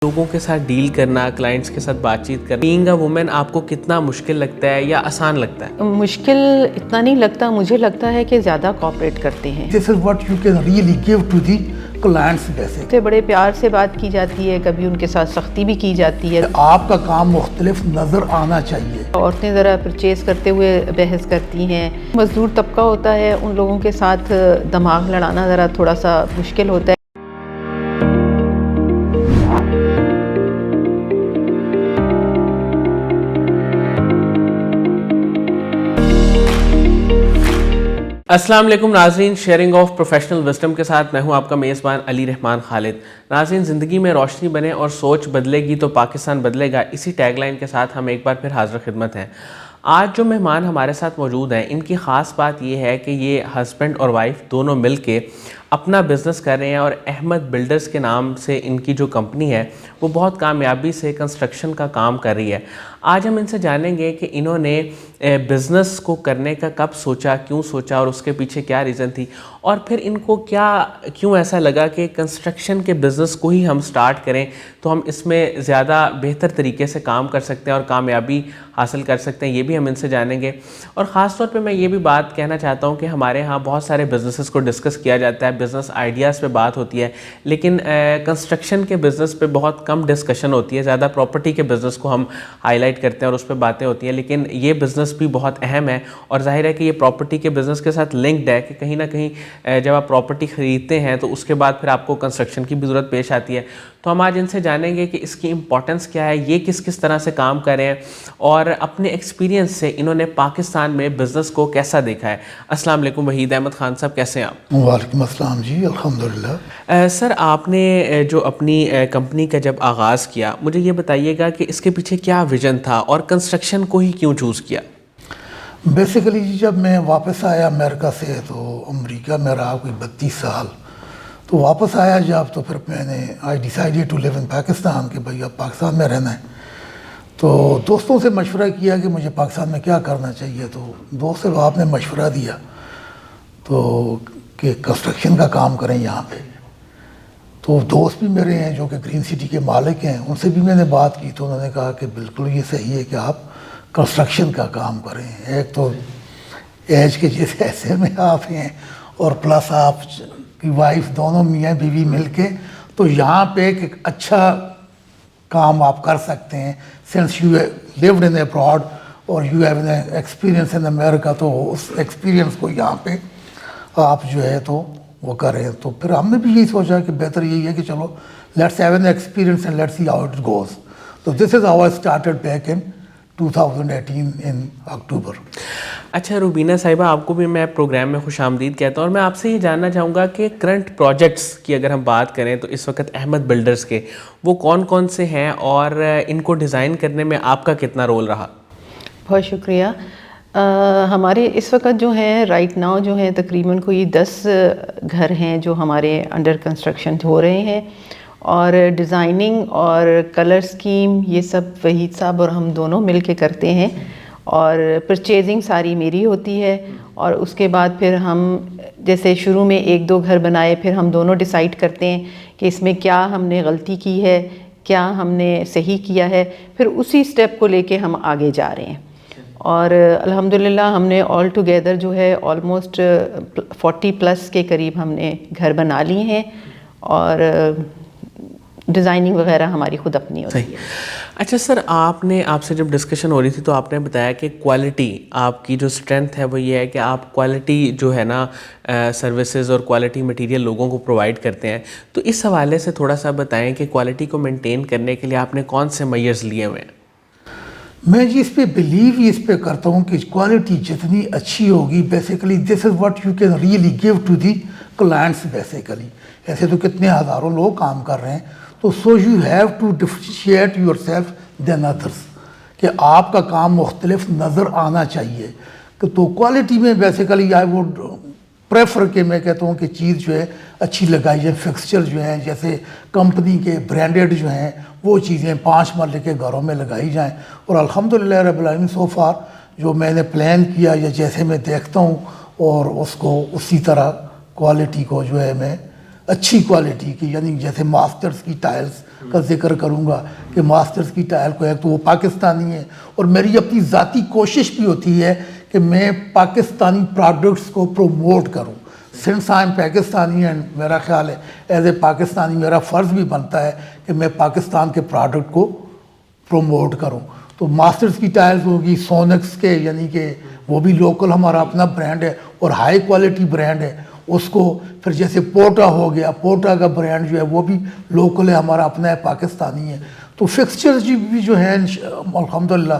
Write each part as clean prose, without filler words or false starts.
لوگوں کے ساتھ ڈیل کرنا، کلائنٹس کے ساتھ بات چیت کرنا، بینگ اے وومن آپ کو کتنا مشکل لگتا ہے یا آسان لگتا ہے؟ مشکل اتنا نہیں لگتا، مجھے لگتا ہے کہ زیادہ کوآپریٹ کرتے ہیں. This is what you can really give to the clients basically. سے بڑے پیار سے بات کی جاتی ہے، کبھی ان کے ساتھ سختی بھی کی جاتی ہے. آپ کا کام مختلف نظر آنا چاہیے. عورتیں ذرا پرچیز کرتے ہوئے بحث کرتی ہیں. مزدور طبقہ ہوتا ہے، ان لوگوں کے ساتھ دماغ لڑانا ذرا تھوڑا سا مشکل ہوتا ہے. السلام علیکم ناظرین، شیئرنگ آف پروفیشنل وزڈم کے ساتھ میں ہوں آپ کا میزبان علی رحمان خالد. ناظرین، زندگی میں روشنی بنے اور سوچ بدلے گی تو پاکستان بدلے گا، اسی ٹیگ لائن کے ساتھ ہم ایک بار پھر حاضر خدمت ہیں. آج جو مہمان ہمارے ساتھ موجود ہیں، ان کی خاص بات یہ ہے کہ یہ ہسبینڈ اور وائف دونوں مل کے اپنا بزنس کر رہے ہیں اور احمد بلڈرز کے نام سے ان کی جو کمپنی ہے وہ بہت کامیابی سے کنسٹرکشن کا کام کر رہی ہے. آج ہم ان سے جانیں گے کہ انہوں نے بزنس کو کرنے کا کب سوچا، کیوں سوچا اور اس کے پیچھے کیا ریزن تھی، اور پھر ان کو کیوں ایسا لگا کہ کنسٹرکشن کے بزنس کو ہی ہم سٹارٹ کریں تو ہم اس میں زیادہ بہتر طریقے سے کام کر سکتے ہیں اور کامیابی حاصل کر سکتے ہیں. یہ بھی ہم ان سے جانیں گے. اور خاص طور پہ میں یہ بھی بات کہنا چاہتا ہوں کہ ہمارے ہاں بہت سارے بزنسز کو ڈسکس کیا جاتا ہے، بزنس آئیڈیاز پہ بات ہوتی ہے، لیکن کنسٹرکشن کے بزنس پہ بہت کم ڈسکشن ہوتی ہے. زیادہ پراپرٹی کے بزنس کو ہم ہائی لائٹ کرتے ہیں اور اس پہ باتیں ہوتی ہیں، لیکن یہ بزنس بھی بہت اہم ہے. اور ظاہر ہے کہ یہ پراپرٹی کے بزنس کے ساتھ لنکڈ ہے کہ کہیں نہ کہیں جب آپ پراپرٹی خریدتے ہیں تو اس کے بعد پھر آپ کو کنسٹرکشن کی بھی ضرورت پیش آتی ہے. تو ہم آج ان سے جانیں گے کہ اس کی امپورٹنس کیا ہے، یہ کس طرح سے کام کر رہے ہیں اور اپنے ایکسپیرینس سے انہوں نے پاکستان میں بزنس کو کیسا دیکھا ہے. السلام علیکم وحید احمد خان صاحب، کیسے ہیں آپ؟ وعلیکم السلام جی، الحمدللہ. سر، آپ نے جو اپنی کمپنی کا جب آغاز کیا، مجھے یہ بتائیے گا کہ اس کے پیچھے کیا ویژن تھا اور کنسٹرکشن کو ہی کیوں چوز کیا؟ بیسیکلی جب میں واپس آیا امریکہ سے، تو امریکہ میں رہا کوئی 32 سال. تو واپس آیا جب، تو پھر میں نے آئی ڈیسائیڈیڈ ٹو لیو ان پاکستان، کہ بھائی اب پاکستان میں رہنا ہے. تو دوستوں سے مشورہ کیا کہ مجھے پاکستان میں کیا کرنا چاہیے. تو دوست آپ نے مشورہ دیا تو کہ کنسٹرکشن کا کام کریں یہاں پہ. تو دوست بھی میرے ہیں جو کہ گرین سٹی کے مالک ہیں، ان سے بھی میں نے بات کی تو انہوں نے کہا کہ بالکل یہ صحیح ہے کہ آپ کنسٹرکشن کا کام کریں. ایک تو ایج کے جس حصے میں آپ ہیں اور پلس آپ کی وائف، دونوں میاں بیوی مل کے، تو یہاں پہ ایک اچھا کام آپ کر سکتے ہیں. Since you lived in abroad اور you have an experience in America, تو اس ایکسپیرینس کو یہاں پہ آپ جو ہے تو وہ کریں. تو پھر ہم نے بھی یہی سوچا کہ بہتر یہی ہے کہ چلو let's have an experience and let's see how it goes. تو this is how I started back in 2018 in October. اچھا روبینہ صاحبہ، آپ کو بھی میں پروگرام میں خوش آمدید کہتا ہوں، اور میں آپ سے یہ جاننا چاہوں گا کہ کرنٹ پروجیکٹس کی اگر ہم بات کریں تو اس وقت احمد بلڈرز کے وہ کون کون سے ہیں اور ان کو ڈیزائن کرنے میں آپ کا کتنا رول رہا؟ بہت شکریہ. ہمارے اس وقت جو ہیں رائٹ ناؤ جو ہیں تقریباً کوئی 10 گھر ہیں جو ہمارے انڈر کنسٹرکشن ہو رہے ہیں، اور ڈیزائننگ اور کلر سکیم یہ سب وحید صاحب اور ہم دونوں مل کے کرتے ہیں، اور پرچیزنگ ساری میری ہوتی ہے. اور اس کے بعد پھر ہم جیسے شروع میں 1-2 گھر بنائے، پھر ہم دونوں ڈیسائیڈ کرتے ہیں کہ اس میں کیا ہم نے غلطی کی ہے، کیا ہم نے صحیح کیا ہے، پھر اسی سٹیپ کو لے کے ہم آگے جا رہے ہیں. اور الحمدللہ ہم نے آل ٹوگیدر جو ہے آلموسٹ 40+ کے قریب ہم نے گھر بنا لی ہیں، اور ڈیزائننگ وغیرہ ہماری خود اپنی ہوتی ہے. اچھا سر، آپ سے جب ڈسکشن ہو رہی تھی تو آپ نے بتایا کہ کوالٹی آپ کی جو اسٹرینتھ ہے وہ یہ ہے کہ آپ کوالٹی جو ہے نا سروسز اور کوالٹی مٹیریل لوگوں کو پرووائڈ کرتے ہیں. تو اس حوالے سے تھوڑا سا بتائیں کہ کوالٹی کو مینٹین کرنے کے لیے آپ نے کون سے میئرز لیے ہوئے ہیں؟ میں جی اس پہ بلیو ہی اس پہ کرتا ہوں کہ کوالٹی جتنی اچھی ہوگی، basically this is what you can really give to the clients. Basically ایسے تو کتنے ہزاروں لوگ کام کر رہے ہیں، تو so you have to differentiate yourself then others, کہ آپ کا کام مختلف نظر آنا چاہیے. تو کوالٹی میں بیسیکلی آئی ووڈ پریفر کہ میں کہتا ہوں کہ چیز جو ہے اچھی لگائی جائے. فکسچر جو ہیں جیسے کمپنی کے برانڈیڈ جو ہیں وہ چیزیں 5 مرلے کے گھروں میں لگائی جائیں. اور الحمدللہ رب العالمین سو فار جو میں نے پلان کیا یا جیسے میں دیکھتا ہوں اور اس کو اسی طرح کوالٹی کو جو ہے میں اچھی کوالٹی کی، یعنی جیسے ماسٹرز کی ٹائلز کا ذکر کروں گا کہ ماسٹرز کی ٹائل کو ایک تو وہ پاکستانی ہے، اور میری اپنی ذاتی کوشش بھی ہوتی ہے کہ میں پاکستانی پروڈکٹس کو پروموٹ کروں. Since I am Pakistani and میرا خیال ہے ایز اے پاکستانی میرا فرض بھی بنتا ہے کہ میں پاکستان کے پروڈکٹ کو پروموٹ کروں. تو ماسٹرز کی ٹائلز ہوگی سونکس کے، یعنی کہ وہ بھی لوکل ہمارا اپنا برانڈ ہے اور ہائی کوالٹی برانڈ ہے اس کو. پھر جیسے پوٹا ہو گیا، پوٹا کا برانڈ جو ہے وہ بھی لوکل ہے، ہمارا اپنا ہے، پاکستانی ہے. تو فکسچرز بھی جو ہیں الحمدللہ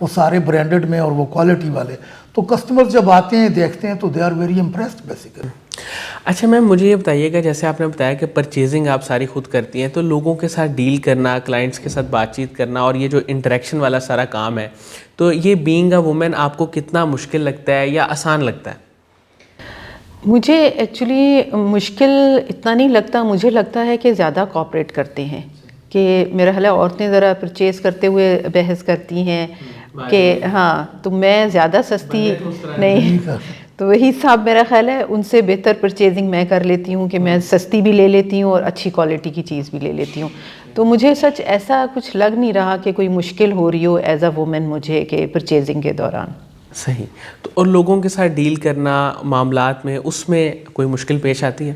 وہ سارے برانڈڈ میں اور وہ کوالٹی والے. تو کسٹمر جب آتے ہیں دیکھتے ہیں تو they are very impressed basically. اچھا میم مجھے یہ بتائیے گا، جیسے آپ نے بتایا کہ پرچیزنگ آپ ساری خود کرتی ہیں، تو لوگوں کے ساتھ ڈیل کرنا، کلائنٹس کے ساتھ بات چیت کرنا اور یہ جو انٹریکشن والا سارا کام ہے، تو یہ بینگ اے وومن آپ کو کتنا مشکل لگتا ہے یا آسان لگتا ہے؟ مجھے ایکچولی مشکل اتنا نہیں لگتا، مجھے لگتا ہے کہ زیادہ کوآپریٹ کرتے ہیں. کہ میرا خیال ہے عورتیں ذرا پرچیز کرتے ہوئے بحث کرتی ہیں کہ ہاں تو میں زیادہ سستی نہیں، تو وہی صاحب میرا خیال ہے ان سے بہتر پرچیزنگ میں کر لیتی ہوں کہ میں سستی بھی لے لیتی ہوں اور اچھی کوالٹی کی چیز بھی لے لیتی ہوں. تو مجھے سچ ایسا کچھ لگ نہیں رہا کہ کوئی مشکل ہو رہی ہو ایز اے وومن مجھے کہ پرچیزنگ کے دوران. صحیح. تو اور لوگوں کے ساتھ ڈیل کرنا معاملات میں، اس میں کوئی مشکل پیش آتی ہے؟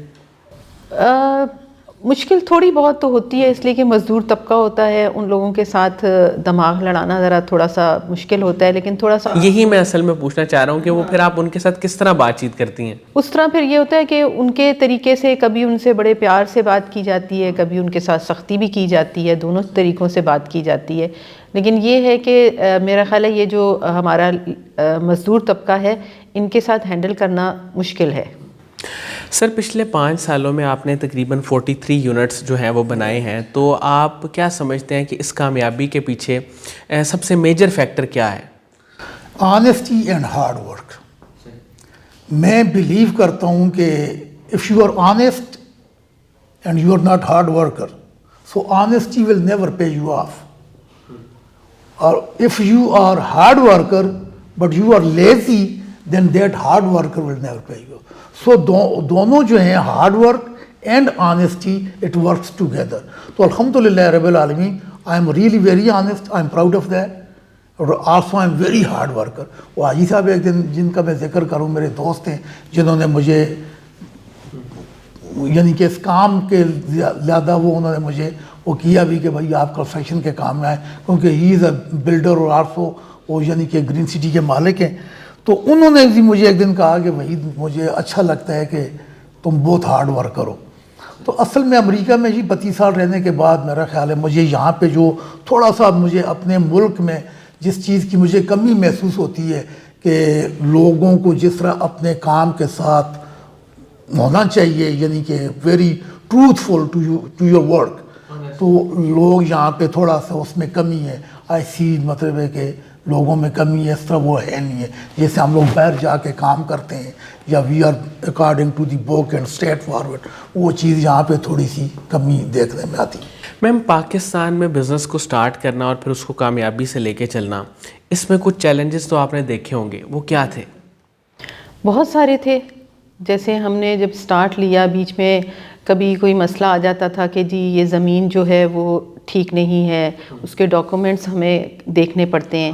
مشکل تھوڑی بہت تو ہوتی ہے، اس لیے کہ مزدور طبقہ ہوتا ہے، ان لوگوں کے ساتھ دماغ لڑانا ذرا تھوڑا سا مشکل ہوتا ہے، لیکن تھوڑا سا یہی میں اصل میں پوچھنا چاہ رہا ہوں کہ وہ پھر آپ ان کے ساتھ کس طرح بات چیت کرتی ہیں؟ اس طرح پھر یہ ہوتا ہے کہ ان کے طریقے سے کبھی ان سے بڑے پیار سے بات کی جاتی ہے، کبھی ان کے ساتھ سختی بھی کی جاتی ہے، دونوں طریقوں سے بات کی جاتی ہے. لیکن یہ ہے کہ میرا خیال ہے یہ جو ہمارا مزدور طبقہ ہے ان کے ساتھ ہینڈل کرنا مشکل ہے. سر پچھلے 5 سالوں میں آپ نے تقریباً 43 یونٹس جو ہیں وہ بنائے ہیں، تو آپ کیا سمجھتے ہیں کہ اس کامیابی کے پیچھے سب سے میجر فیکٹر کیا ہے؟ Honesty and hard work. میں بلیو کرتا ہوں کہ if you are honest and you are not hard worker so honesty will never pay you off. اور if you are hard worker but you are lazy then that hard worker will never pay you. So دونوں جو ہیں hard work and honesty it works together. تو الحمدللہ رب العالمین I am really very honest, I am proud of that, اور also I am very hard worker. وہ حاجی صاحب ایک دن جن کا میں ذکر کروں میرے دوست ہیں جنہوں نے مجھے یعنی کہ اس کام کے زیادہ انہوں نے مجھے وہ کیا بھی کہ بھائی آپ کنسٹرکشن کے کام میں آئیں، کیونکہ ہی از اے بلڈر اور آلسو وہ یعنی کہ گرین سٹی کے مالک ہیں. تو انہوں نے بھی مجھے ایک دن کہا کہ وحید مجھے اچھا لگتا ہے کہ تم بہت ہارڈ ورک کرو. تو اصل میں امریکہ میں 32 سال رہنے کے بعد میرا خیال ہے مجھے یہاں پہ جو تھوڑا سا مجھے اپنے ملک میں جس چیز کی مجھے کمی محسوس ہوتی ہے کہ لوگوں کو جس طرح اپنے کام کے ساتھ ہونا چاہیے، یعنی کہ very truthful to your work, تو لوگ یہاں پہ تھوڑا سا اس میں کمی ہے. آئی سی مطلب ہے کہ لوگوں میں کمی ہے، اس طرح وہ ہے نہیں ہے. جیسے ہم لوگ باہر جا کے کام کرتے ہیں یا we are according to the book and straightforward, وہ چیز یہاں پہ تھوڑی سی کمی دیکھنے میں آتی ہے. میم پاکستان میں بزنس کو سٹارٹ کرنا اور پھر اس کو کامیابی سے لے کے چلنا، اس میں کچھ چیلنجز تو آپ نے دیکھے ہوں گے، وہ کیا تھے؟ بہت سارے تھے. جیسے ہم نے جب سٹارٹ لیا بیچ میں کبھی کوئی مسئلہ آ جاتا تھا کہ جی یہ زمین جو ہے وہ ٹھیک نہیں ہے، اس کے ڈاکومنٹس ہمیں دیکھنے پڑتے ہیں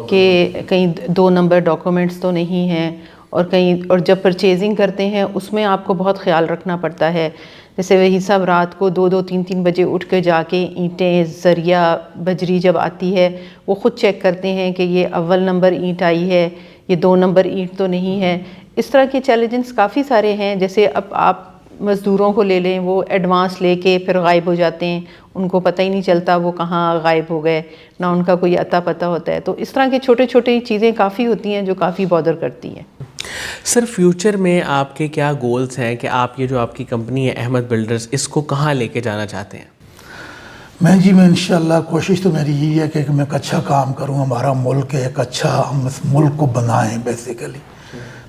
کہ کہیں 2 نمبر ڈاکومنٹس تو نہیں ہیں، اور کہیں اور جب پرچیزنگ کرتے ہیں اس میں آپ کو بہت خیال رکھنا پڑتا ہے. جیسے وہی سب رات کو 2-2 3-3 بجے اٹھ کے جا کے اینٹیں زریا بجری جب آتی ہے وہ خود چیک کرتے ہیں کہ یہ اول نمبر اینٹ آئی ہے، یہ 2 نمبر اینٹ تو نہیں ہے. اس طرح کے چیلنجز کافی سارے ہیں. جیسے اب آپ مزدوروں کو لے لیں، وہ ایڈوانس لے کے پھر غائب ہو جاتے ہیں، ان کو پتہ ہی نہیں چلتا وہ کہاں غائب ہو گئے، نہ ان کا کوئی عطا پتہ ہوتا ہے. تو اس طرح کی چھوٹے چھوٹی چیزیں کافی ہوتی ہیں جو کافی بادر کرتی ہیں. سر فیوچر میں آپ کے کیا گولز ہیں کہ آپ یہ جو آپ کی کمپنی ہے احمد بلڈرز، اس کو کہاں لے کے جانا چاہتے ہیں؟ میں انشاءاللہ کوشش تو میری یہی ہے کہ میں ایک اچھا کام کروں. ہمارا ملک ہے ایک اچھا، ہم اس ملک کو بنائیں بیسیکلی.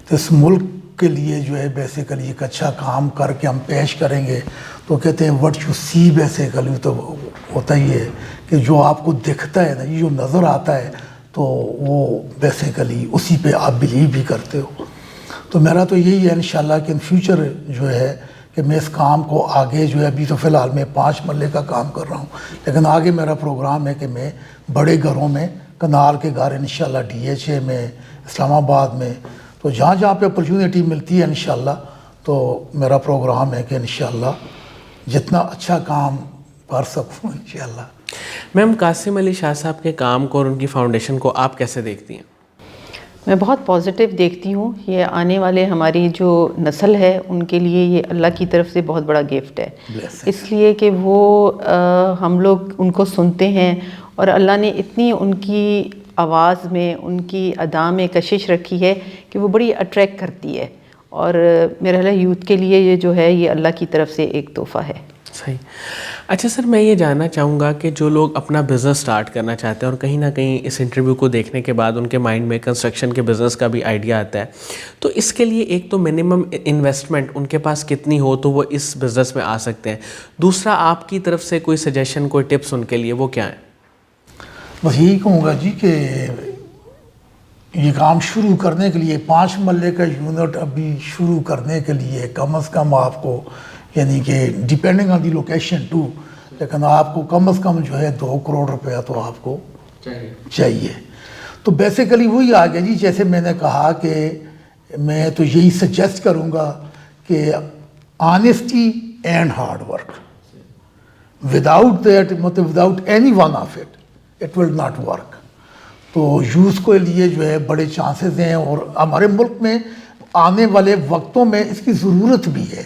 تو اس ملک کے لیے جو ہے بیسیکلی ایک اچھا کام کر کے ہم پیش کریں گے. تو کہتے ہیں وٹ یو سی بیسیکلی، تو ہوتا ہی ہے کہ جو آپ کو دکھتا ہے نا، یہ جو نظر آتا ہے تو وہ بیسیکلی اسی پہ آپ بلیو بھی کرتے ہو. تو میرا تو یہی ہے انشاءاللہ کہ ان فیوچر جو ہے کہ میں اس کام کو آگے جو ہے ابھی تو فی الحال میں 5 مرلے کا کام کر رہا ہوں، لیکن آگے میرا پروگرام ہے کہ میں بڑے گھروں میں، کنال کے گھر انشاءاللہ DHA میں، اسلام آباد میں، تو جہاں جہاں پہ اپرچونیٹی ملتی ہے انشاءاللہ، تو میرا پروگرام ہے کہ انشاءاللہ جتنا اچھا کام کر سکوں انشاءاللہ۔ میم قاسم علی شاہ صاحب کے کام کو اور ان کی فاؤنڈیشن کو آپ کیسے دیکھتی ہیں؟ میں بہت پازیٹیو دیکھتی ہوں، یہ آنے والے ہماری جو نسل ہے ان کے لیے یہ اللہ کی طرف سے بہت بڑا گفٹ ہے، اس لیے کہ وہ ہم لوگ ان کو سنتے ہیں اور اللہ نے اتنی ان کی آواز میں، ان کی ادا میں کشش رکھی ہے کہ وہ بڑی اٹریکٹ کرتی ہے، اور میرا خیال ہے یوتھ کے لیے یہ جو ہے یہ اللہ کی طرف سے ایک تحفہ ہے۔ صحیح۔ اچھا سر، میں یہ جاننا چاہوں گا کہ جو لوگ اپنا بزنس سٹارٹ کرنا چاہتے ہیں اور کہیں نہ کہیں اس انٹرویو کو دیکھنے کے بعد ان کے مائنڈ میں کنسٹرکشن کے بزنس کا بھی آئیڈیا آتا ہے، تو اس کے لیے ایک تو منیمم انویسٹمنٹ ان کے پاس کتنی ہو تو وہ اس بزنس میں آ سکتے ہیں، دوسرا آپ کی طرف سے کوئی سجیشن، کوئی ٹپس ان کے لیے وہ کیا ہیں؟ بس یہی کہوں گا جی کہ یہ کام شروع کرنے کے لیے 5 مرلے کا یونٹ ابھی شروع کرنے کے لیے کم از کم آپ کو، یعنی کہ depending on the location too, لیکن آپ کو کم از کم جو ہے 2 کروڑ روپیہ تو آپ کو چاہیے۔ تو بیسیکلی وہی آ گیا جی، جیسے میں نے کہا کہ میں تو یہی سجیسٹ کروں گا کہ honesty and hard work, without that, مطلب without any one of it will not work. تو یوز کے لیے جو ہے بڑے چانسز ہیں، اور ہمارے ملک میں آنے والے وقتوں میں اس کی ضرورت بھی ہے،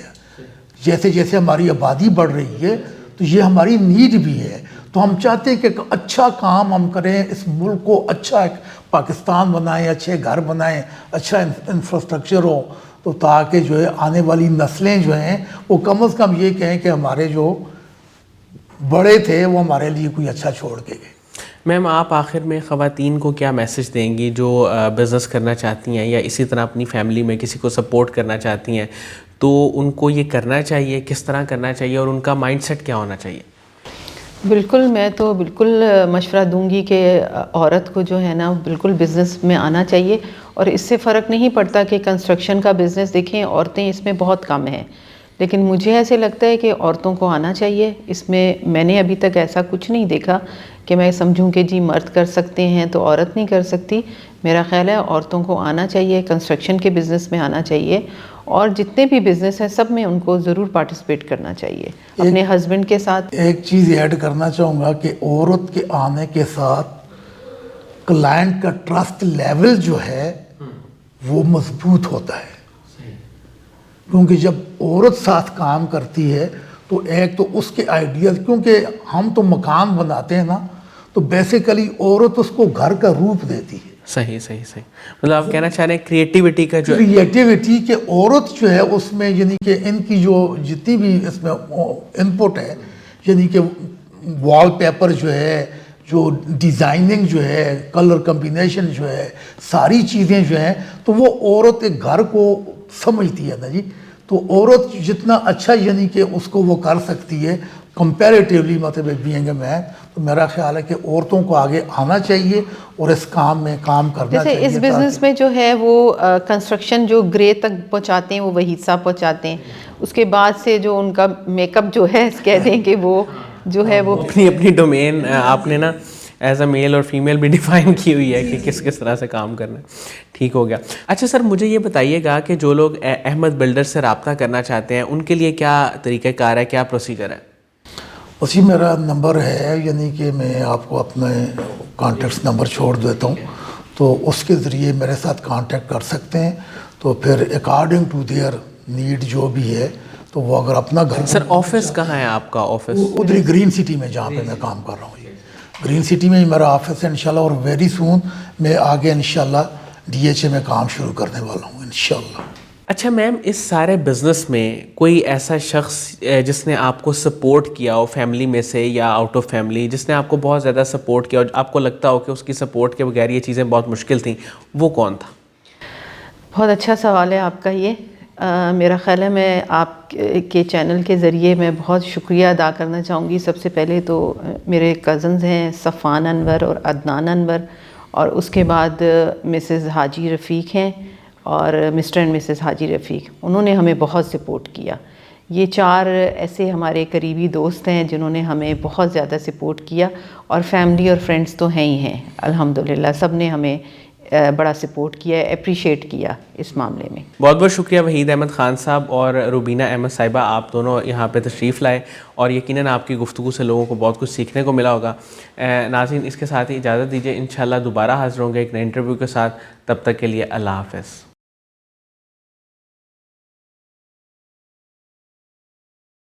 جیسے جیسے ہماری آبادی بڑھ رہی ہے تو یہ ہماری نیڈ بھی ہے۔ تو ہم چاہتے ہیں کہ ایک اچھا کام ہم کریں، اس ملک کو اچھا ایک پاکستان بنائیں، اچھے گھر بنائیں، اچھا انفراسٹرکچر ہو، تو تاکہ جو ہے آنے والی نسلیں جو ہیں وہ کم از کم یہ کہیں کہ ہمارے جو بڑے تھے وہ ہمارے لیے کوئی اچھا چھوڑ کے گئے۔ میم آپ آخر میں خواتین کو کیا میسج دیں گی جو بزنس کرنا چاہتی ہیں یا اسی طرح اپنی فیملی میں کسی کو سپورٹ کرنا چاہتی ہیں، تو ان کو یہ کرنا چاہیے، کس طرح کرنا چاہیے اور ان کا مائنڈ سیٹ کیا ہونا چاہیے؟ بالکل، میں تو بالکل مشورہ دوں گی کہ عورت کو جو ہے نا بالکل بزنس میں آنا چاہیے، اور اس سے فرق نہیں پڑتا کہ کنسٹرکشن کا بزنس دیکھیں، عورتیں اس میں بہت کم ہیں، لیکن مجھے ایسے لگتا ہے کہ عورتوں کو آنا چاہیے اس میں نے ابھی تک ایسا کچھ نہیں دیکھا کہ میں سمجھوں کہ جی مرد کر سکتے ہیں تو عورت نہیں کر سکتی۔ میرا خیال ہے عورتوں کو آنا چاہیے، کنسٹرکشن کے بزنس میں آنا چاہیے، اور جتنے بھی بزنس ہیں سب میں ان کو ضرور پارٹیسپیٹ کرنا چاہیے اپنے ہسبینڈ کے ساتھ۔ ایک چیز ایڈ کرنا چاہوں گا کہ عورت کے آنے کے ساتھ کلائنٹ کا ٹرسٹ لیول جو ہے وہ مضبوط ہوتا ہے، کیونکہ جب عورت ساتھ کام کرتی ہے تو ایک تو اس کے آئیڈیاز، کیونکہ ہم تو مکان بناتے ہیں نا، تو بیسیکلی عورت اس کو گھر کا روپ دیتی ہے۔ صحیح، مطلب آپ کہنا چاہ رہے ہیں کریٹیوٹی کا جو کریٹیوٹی کہ عورت جو ہے اس میں، یعنی کہ ان کی جو جتنی بھی اس میں انپٹ ہے، یعنی کہ وال پیپر جو ہے، جو ڈیزائننگ جو ہے، کلر کمبینیشن جو ہے، ساری چیزیں جو ہیں، تو وہ عورت ایک گھر کو سمجھتی ہے نا جی۔ تو عورت جتنا اچھا یعنی کہ اس کو وہ کر سکتی ہے کمپیریٹیولی، مطلب بینگ اے مین، تو میرا خیال ہے کہ عورتوں کو آگے آنا چاہیے اور اس کام میں کام کرنا چاہیے۔ جیسے اس بزنس میں جو ہے وہ کنسٹرکشن جو گرے تک پہنچاتے ہیں وہ وہی حصہ پہنچاتے ہیں، اس کے بعد سے جو ان کا میک اپ جو ہے کہہ دیں کہ وہ جو ہے وہ اپنی ڈومین آپ نے نا ایز اے میل اور فیمیل بھی ڈیفائن کی ہوئی ہے کہ کس طرح سے کام کرنا ہے۔ ٹھیک ہو گیا۔ اچھا سر، مجھے یہ بتائیے گا کہ جو لوگ احمد بلڈر سے رابطہ کرنا چاہتے ہیں ان کے لیے کیا طریقہ کار ہے، کیا پروسیجر ہے؟ اسی میرا نمبر ہے، یعنی کہ میں آپ کو اپنے کانٹیکٹس نمبر چھوڑ دیتا ہوں، تو اس کے ذریعے میرے ساتھ کانٹیکٹ کر سکتے ہیں، تو پھر اکارڈنگ ٹو دیئر نیڈ جو بھی ہے، تو وہ اگر اپنا گھر۔ سر آفس کہاں ہے آپ کا آفس؟ ادھر گرین سٹی میں جہاں پہ میں کام کر رہا ہوں، گرین سٹی میں ہی میرا آفس ہے انشاءاللہ، اور ویری سون میں آگے انشاءاللہ DHA میں کام شروع کرنے والا ہوں انشاءاللہ۔ اچھا میم، اس سارے بزنس میں کوئی ایسا شخص جس نے آپ کو سپورٹ کیا ہو فیملی میں سے یا آؤٹ آف فیملی، جس نے آپ کو بہت زیادہ سپورٹ کیا اور آپ کو لگتا ہو کہ اس کی سپورٹ کے بغیر یہ چیزیں بہت مشکل تھیں، وہ کون تھا؟ بہت اچھا سوال ہے آپ کا یہ۔ میرا خیال ہے میں آپ کے چینل کے ذریعے میں بہت شکریہ ادا کرنا چاہوں گی۔ سب سے پہلے تو میرے کزنز ہیں صفان انور اور عدنان انور، اور اس کے بعد مسز حاجی رفیق ہیں اور مسٹر اینڈ مسز حاجی رفیق، انہوں نے ہمیں بہت سپورٹ کیا۔ یہ 4 ایسے ہمارے قریبی دوست ہیں جنہوں نے ہمیں بہت زیادہ سپورٹ کیا، اور فیملی اور فرینڈس تو ہیں ہی ہیں الحمدللہ، سب نے ہمیں بڑا سپورٹ کیا، اپریشیٹ کیا اس معاملے میں۔ بہت بہت شکریہ وحید احمد خان صاحب اور روبینہ احمد صاحبہ، آپ دونوں یہاں پہ تشریف لائے، اور یقیناً آپ کی گفتگو سے لوگوں کو بہت کچھ سیکھنے کو ملا ہوگا۔ ناظرین، اس کے ساتھ ہی اجازت دیجیے، انشاءاللہ دوبارہ حاضر ہوں گے ایک نئے انٹرویو کے ساتھ، تب تک کے لیے اللہ حافظ۔